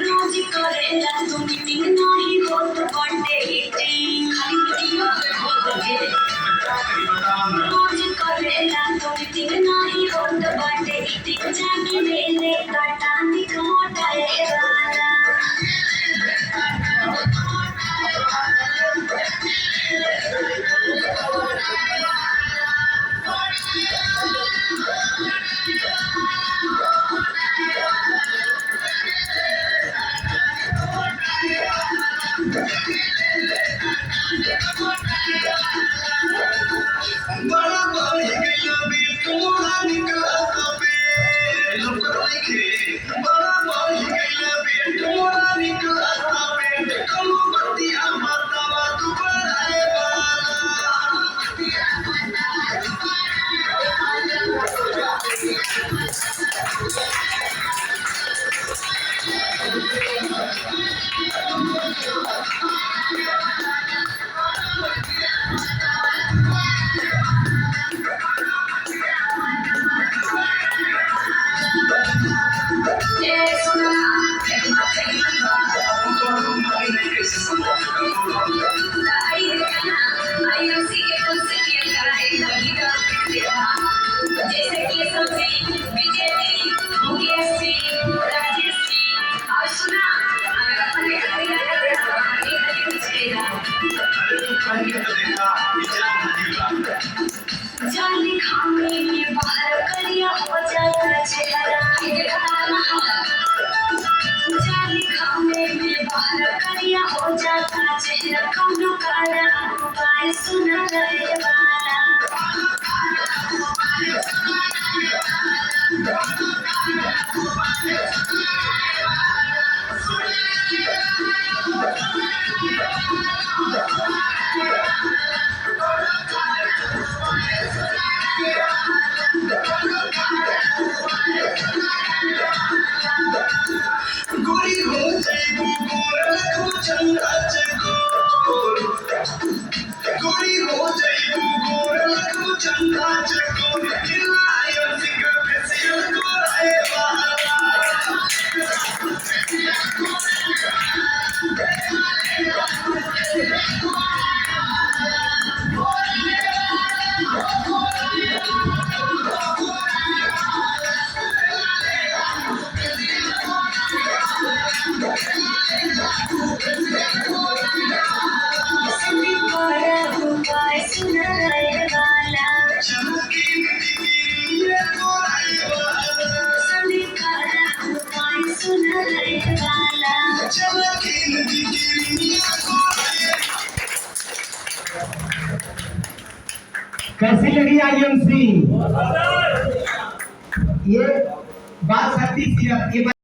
रोज करेला तू मीटिंग नाही होत बर्थडे मीटिंग रोज करेला तू मीटिंग नाही होत बर्थडे मीटिंग जाने मेरे काटा निकोटा है वाला जाली खाने में बाहर करिया हो जाता चेहरा जाली खाने में बाहर करिया हो जाता चेहरा कौनो काला उपाय सुना रहे वाला कैसी लगी आईएमसी? ये बात सच्ची थी।